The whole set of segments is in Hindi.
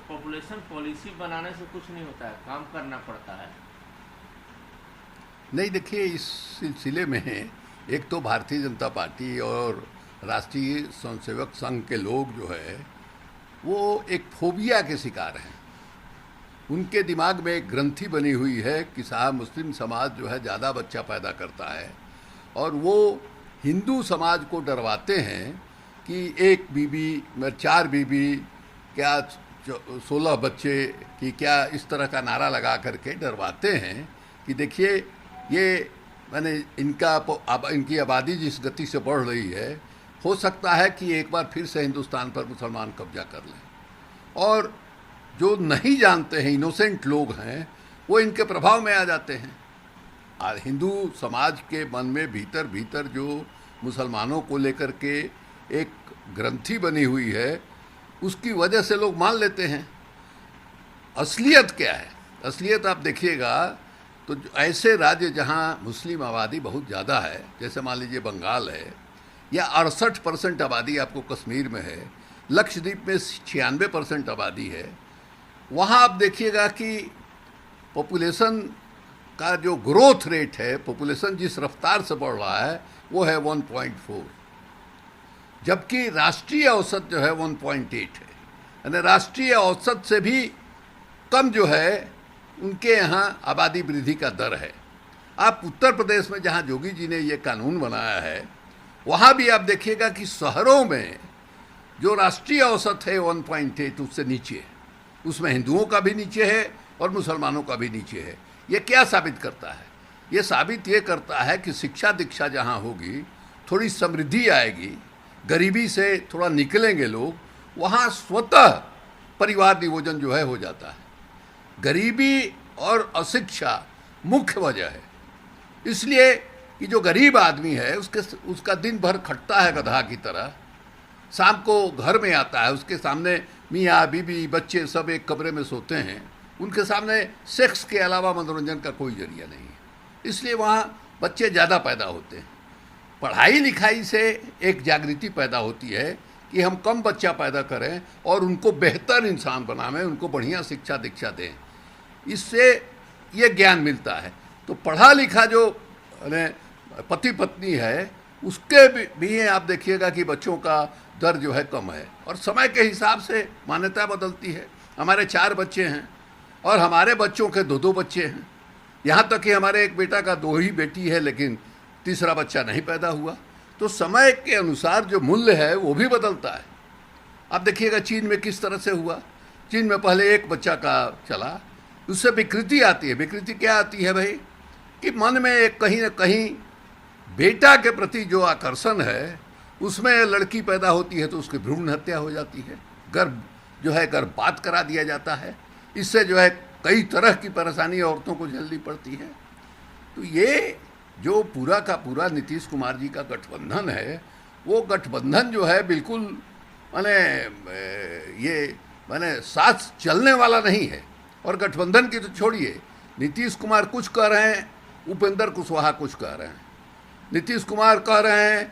पॉपुलेशन पॉलिसी बनाने से कुछ नहीं होता है, काम करना पड़ता है। नहीं, देखिए, इस सिलसिले में एक तो भारतीय जनता पार्टी और राष्ट्रीय स्वयंसेवक संघ के लोग जो है वो एक फोबिया के शिकार हैं। उनके दिमाग में एक ग्रंथि बनी हुई है कि साहब मुस्लिम समाज जो है ज़्यादा बच्चा पैदा करता है, और वो हिंदू समाज को डरवाते हैं कि एक बीबी में 4 बीबी, क्या 16 बच्चे की, क्या इस तरह का नारा लगा करके डरवाते हैं कि देखिए ये मैंने इनकी आबादी जिस गति से बढ़ रही है, हो सकता है कि एक बार फिर से हिंदुस्तान पर मुसलमान कब्जा कर लें। और जो नहीं जानते हैं, इनोसेंट लोग हैं, वो इनके प्रभाव में आ जाते हैं। हिंदू समाज के मन में भीतर भीतर जो मुसलमानों को लेकर के एक ग्रंथि बनी हुई है, उसकी वजह से लोग मान लेते हैं। असलियत क्या है? असलियत आप देखिएगा तो ऐसे राज्य जहां मुस्लिम आबादी बहुत ज़्यादा है, जैसे मान लीजिए बंगाल है, या 68% आबादी आपको कश्मीर में है, लक्षद्वीप में 96% आबादी है, वहाँ आप देखिएगा कि पॉपुलेशन का जो ग्रोथ रेट है, पॉपुलेशन जिस रफ्तार से बढ़ रहा है वो है 1.4, जबकि राष्ट्रीय औसत जो है 1.8 है। यानी राष्ट्रीय औसत से भी कम जो है उनके यहाँ आबादी वृद्धि का दर है। आप उत्तर प्रदेश में जहाँ जोगी जी ने ये कानून बनाया है, वहाँ भी आप देखिएगा कि शहरों में जो राष्ट्रीय औसत है 1.8, उससे नीचे है। उसमें हिंदुओं का भी नीचे है और मुसलमानों का भी नीचे है। ये क्या साबित करता है? ये साबित ये करता है कि शिक्षा दीक्षा जहाँ होगी, थोड़ी समृद्धि आएगी, गरीबी से थोड़ा निकलेंगे लोग, वहाँ स्वतः परिवार नियोजन जो है हो जाता है। गरीबी और अशिक्षा मुख्य वजह है। इसलिए कि जो गरीब आदमी है उसका दिन भर खटता है गधा की तरह, शाम को घर में आता है, उसके सामने मियाँ बीबी बच्चे सब एक कमरे में सोते हैं, उनके सामने सेक्स के अलावा मनोरंजन का कोई जरिया नहीं है। इसलिए वहाँ बच्चे ज़्यादा पैदा होते हैं। पढ़ाई लिखाई से एक जागृति पैदा होती है कि हम कम बच्चा पैदा करें और उनको बेहतर इंसान बनावें, उनको बढ़िया शिक्षा दीक्षा दें। इससे ये ज्ञान मिलता है। तो पढ़ा लिखा जो पति पत्नी है, उसके भी आप देखिएगा कि बच्चों का दर जो है कम है, और समय के हिसाब से मान्यता बदलती है। हमारे 4 बच्चे हैं और हमारे बच्चों के 2-2 बच्चे हैं। यहाँ तक कि हमारे एक बेटा का 2 ही बेटी है, लेकिन तीसरा बच्चा नहीं पैदा हुआ। तो समय के अनुसार जो मूल्य है वो भी बदलता है। आप देखिएगा चीन में किस तरह से हुआ। चीन में पहले 1 बच्चा का चला, उससे विकृति आती है। विकृति क्या आती है भाई? कि मन में एक कहीं ना कहीं बेटा के प्रति जो आकर्षण है, उसमें लड़की पैदा होती है तो उसकी भ्रूण हत्या हो जाती है, गर्भ जो है गर्भपात करा दिया जाता है। इससे जो है कई तरह की परेशानी औरतों को झेलनी पड़ती है। तो ये जो पूरा का पूरा नीतीश कुमार जी का गठबंधन है, वो गठबंधन जो है बिल्कुल माने साथ चलने वाला नहीं है। और गठबंधन की तो छोड़िए, नीतीश कुमार कुछ कह रहे हैं, उपेंद्र कुशवाहा कुछ कह रहे हैं। नीतीश कुमार कह रहे हैं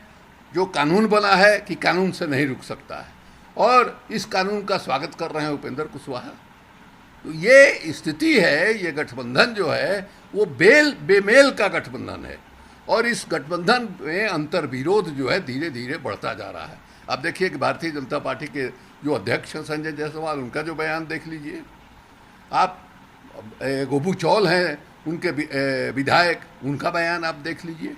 जो कानून बना है कि कानून से नहीं रुक सकता है, और इस कानून का स्वागत कर रहे हैं उपेंद्र कुशवाहा। तो ये स्थिति है। ये गठबंधन जो है वो बेमेल का गठबंधन है, और इस गठबंधन में अंतर विरोध जो है धीरे धीरे बढ़ता जा रहा है। अब देखिए कि भारतीय जनता पार्टी के जो अध्यक्ष हैं संजय जायसवाल, उनका जो बयान देख लीजिए आप। गोपू चौल हैं उनके विधायक, उनका बयान आप देख लीजिए।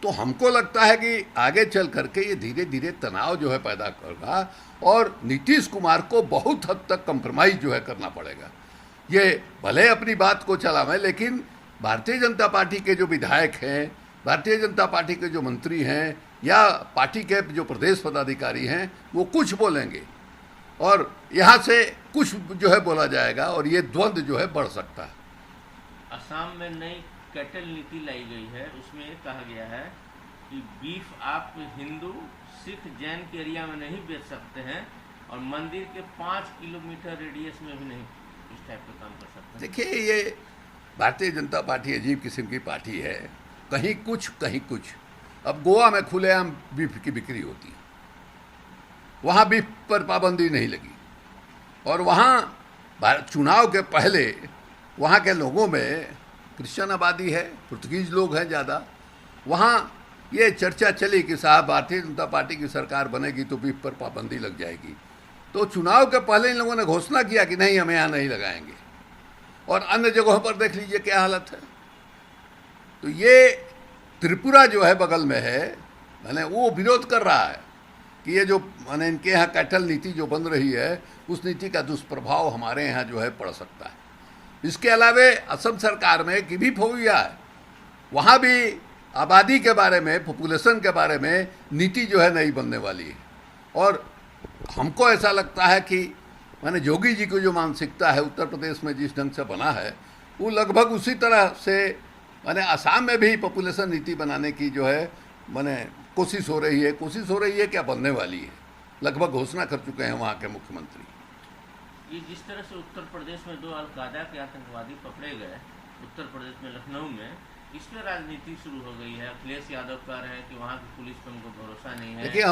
तो हमको लगता है कि आगे चल करके ये धीरे धीरे तनाव जो है पैदा करेगा, और नीतीश कुमार को बहुत हद तक कंप्रोमाइज़ जो है करना पड़ेगा। ये भले अपनी बात को चलावें, लेकिन भारतीय जनता पार्टी के जो विधायक हैं, भारतीय जनता पार्टी के जो मंत्री हैं, या पार्टी के जो प्रदेश पदाधिकारी हैं, वो कुछ बोलेंगे और यहाँ से कुछ जो है बोला जाएगा, और ये द्वंद्व जो है बढ़ सकता है। असम में नई कैटल नीति लाई गई है, उसमें ये कहा गया है कि बीफ आप हिंदू सिख जैन के एरिया में नहीं बेच सकते हैं, और मंदिर के 5 किलोमीटर रेडियस में भी नहीं इस टाइप का काम कर सकते हैं। देखिए, ये भारतीय जनता पार्टी अजीब किस्म की पार्टी है, कहीं कुछ कहीं कुछ। अब गोवा में खुलेआम बीफ की बिक्री होती है, वहाँ बीफ पर पाबंदी नहीं लगी, और वहाँ चुनाव के पहले वहाँ के लोगों में क्रिश्चियन आबादी है, पुर्तगीज लोग हैं ज़्यादा। वहाँ ये चर्चा चली कि साहब भारतीय जनता पार्टी की सरकार बनेगी तो बीफ पर पाबंदी लग जाएगी। तो चुनाव के पहले इन लोगों ने घोषणा किया कि नहीं, हम यहाँ नहीं लगाएंगे, और अन्य जगहों पर देख लीजिए क्या हालत है। तो ये त्रिपुरा जो है बगल में है, मैंने वो विरोध कर रहा है कि ये जो मैंने इनके यहाँ कैटल नीति जो बन रही है उस नीति का दुष्प्रभाव हमारे यहाँ जो है पड़ सकता है। इसके अलावे असम सरकार में की भी फोबिया है, वहाँ भी आबादी के बारे में, पॉपुलेशन के बारे में नीति जो है नहीं बनने वाली है। और हमको ऐसा लगता है कि मैंने योगी जी की जो मानसिकता है उत्तर प्रदेश में जिस ढंग से बना है वो लगभग उसी तरह से मैंने असम में भी पॉपुलेशन नीति बनाने की जो है मैंने कोशिश हो रही है क्या बनने वाली है, लगभग घोषणा कर चुके हैं वहाँ के मुख्यमंत्री। ये जिस तरह से उत्तर प्रदेश में 2 अलकायदा के आतंकवादी पकड़े गए, उत्तर प्रदेश में लखनऊ में, इसमें राजनीति शुरू हो गई है। अखिलेश यादव कह रहे हैं कि वहाँ की पुलिस पर उनको भरोसा नहीं है। देखिए,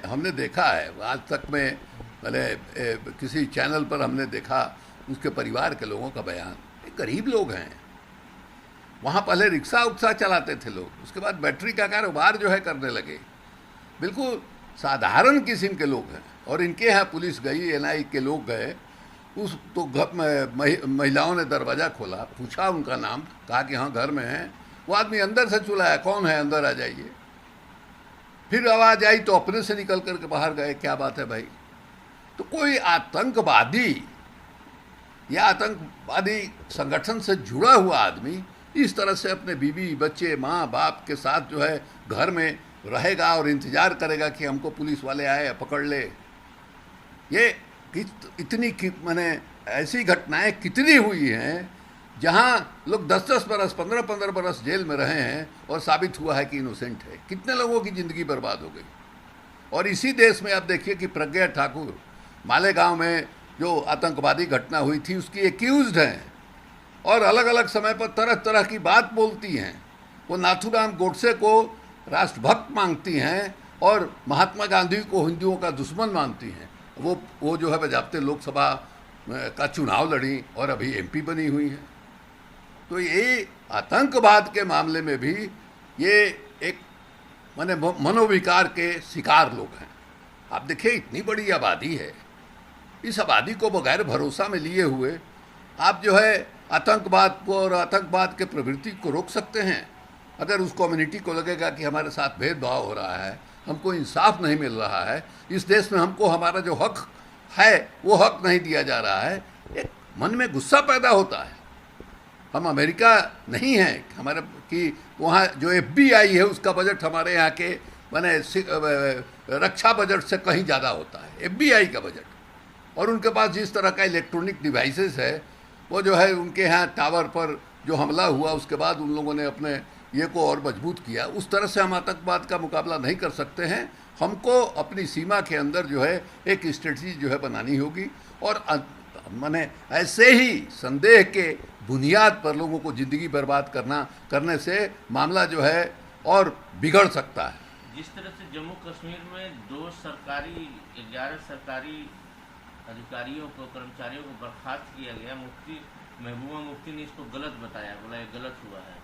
हमने देखा है आज तक में, मैंने किसी चैनल पर हमने देखा उसके परिवार के लोगों का बयान। ये गरीब लोग हैं, वहाँ पहले रिक्शा उक्सा चलाते थे लोग, उसके बाद बैटरी का कारोबार जो है करने लगे, बिल्कुल साधारण किस्म के लोग हैं। और इनके यहाँ पुलिस गई, एनआई के लोग गए, उस तो महिलाओं ने दरवाज़ा खोला, पूछा उनका नाम, कहा कि हाँ घर में हैं। वो आदमी अंदर से चिल्लाया, कौन है, अंदर आ जाइए। फिर आवाज़ आई तो अपने से निकल करके बाहर गए। क्या बात है भाई? तो कोई आतंकवादी या आतंकवादी संगठन से जुड़ा हुआ आदमी इस तरह से अपने बीवी बच्चे माँ बाप के साथ जो है घर में रहेगा और इंतज़ार करेगा कि हमको पुलिस वाले आए पकड़ ले? ये इतनी मैंने ऐसी घटनाएं कितनी हुई हैं जहाँ लोग 10-10 बरस 15-15 बरस जेल में रहे हैं और साबित हुआ है कि इनोसेंट है। कितने लोगों की ज़िंदगी बर्बाद हो गई। और इसी देश में आप देखिए कि प्रज्ञा ठाकुर मालेगांव में जो आतंकवादी घटना हुई थी उसकी एक्यूज्ड हैं और अलग अलग समय पर तरह तरह की बात बोलती हैं। वो नाथूराम गोडसे को राष्ट्रभक्त मांगती हैं और महात्मा गांधी को हिंदुओं का दुश्मन मानती हैं। वो जो है बजाबते लोकसभा का चुनाव लड़ी और अभी एमपी बनी हुई है। तो ये आतंकवाद के मामले में भी ये एक माने मनोविकार के शिकार लोग हैं। आप देखिए, इतनी बड़ी आबादी है, इस आबादी को बगैर भरोसा में लिए हुए आप जो है आतंकवाद को और आतंकवाद के प्रवृत्ति को रोक सकते हैं? अगर उस कम्युनिटी को लगेगा कि हमारे साथ भेदभाव हो रहा है, हमको इंसाफ नहीं मिल रहा है, इस देश में हमको हमारा जो हक है वो हक नहीं दिया जा रहा है, एक मन में गुस्सा पैदा होता है। हम अमेरिका नहीं हैं हमारे कि वहाँ जो FBI है उसका बजट हमारे यहाँ के माने रक्षा बजट से कहीं ज़्यादा होता है FBI का बजट। और उनके पास जिस तरह का इलेक्ट्रॉनिक डिवाइसेस है वो जो है उनके यहाँ टावर पर जो हमला हुआ उसके बाद उन लोगों ने अपने ये को और मजबूत किया। उस तरह से हम आतंकवाद का मुकाबला नहीं कर सकते हैं। हमको अपनी सीमा के अंदर जो है एक स्ट्रेटजी जो है बनानी होगी और माने ऐसे ही संदेह के बुनियाद पर लोगों को ज़िंदगी बर्बाद करने से मामला जो है और बिगड़ सकता है। जिस तरह से जम्मू कश्मीर में 11 सरकारी अधिकारियों को, कर्मचारियों को बर्खास्त किया गया, महबूबा मुफ्ती ने इसको गलत बताया, बोला ये गलत हुआ है।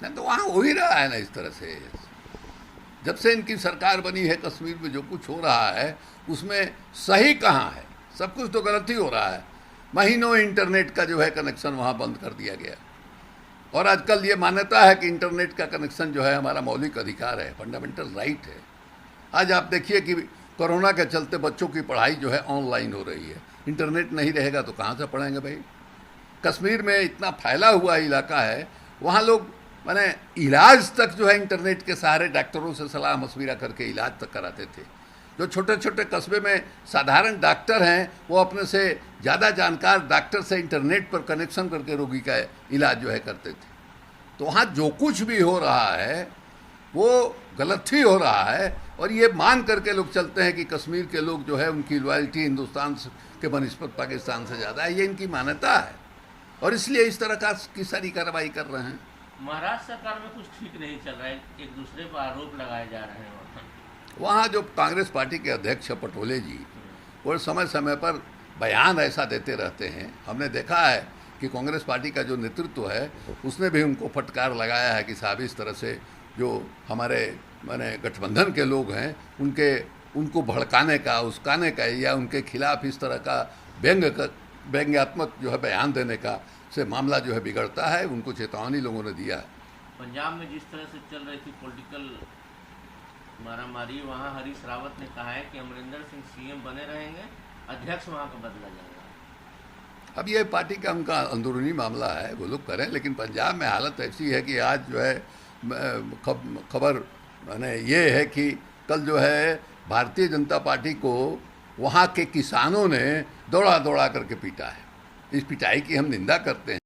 नहीं तो वहाँ हो ही रहा है ना इस तरह से। जब से इनकी सरकार बनी है कश्मीर में जो कुछ हो रहा है उसमें सही कहाँ है? सब कुछ तो गलत ही हो रहा है। महीनों इंटरनेट का जो है कनेक्शन वहाँ बंद कर दिया गया और आजकल ये मान्यता है कि इंटरनेट का कनेक्शन जो है हमारा मौलिक अधिकार है, फंडामेंटल राइट है। आज आप देखिए कि कोरोना के चलते बच्चों की पढ़ाई जो है ऑनलाइन हो रही है। इंटरनेट नहीं रहेगा तो कहाँ से पढ़ेंगे भाई? कश्मीर में इतना फैला हुआ इलाका है, वहाँ लोग माने इलाज तक जो है इंटरनेट के सहारे डॉक्टरों से सलाह मशविरा करके इलाज तक कराते थे। जो छोटे छोटे कस्बे में साधारण डॉक्टर हैं वो अपने से ज़्यादा जानकार डॉक्टर से इंटरनेट पर कनेक्शन करके रोगी का इलाज जो है करते थे। तो वहाँ जो कुछ भी हो रहा है वो गलत ही हो रहा है और ये मान करके लोग चलते हैं कि कश्मीर के लोग जो है उनकी लॉयल्टी हिंदुस्तान के बनिस्बत पाकिस्तान से ज़्यादा है। ये इनकी मान्यता है और इसलिए इस तरह की सारी कार्रवाई कर रहे हैं। महाराष्ट्र सरकार में कुछ ठीक नहीं चल रहा है, एक दूसरे पर आरोप लगाए जा रहे हैं। वहाँ जो कांग्रेस पार्टी के अध्यक्ष पटोले जी वो समय समय पर बयान ऐसा देते रहते हैं। हमने देखा है कि कांग्रेस पार्टी का जो नेतृत्व है उसने भी उनको फटकार लगाया है कि साहब इस तरह से जो हमारे माने गठबंधन के लोग हैं उनको भड़काने का, उस्काने का या उनके खिलाफ इस तरह का व्यंग्यात्मक जो है बयान देने का से मामला जो है बिगड़ता है। उनको चेतावनी लोगों ने दिया है। पंजाब में जिस तरह से चल रही थी पॉलिटिकल मारामारी, वहाँ हरीश रावत ने कहा है कि अमरिंदर सिंह सीएम बने रहेंगे, अध्यक्ष वहाँ का बदला जाएगा। अब ये पार्टी का उनका अंदरूनी मामला है, वो लोग करें, लेकिन पंजाब में हालत ऐसी है कि आज जो है खबर माने ये है कि कल जो है भारतीय जनता पार्टी को वहाँ के किसानों ने दौड़ा दौड़ा करके पीटा है। इस पिटाई की हम निंदा करते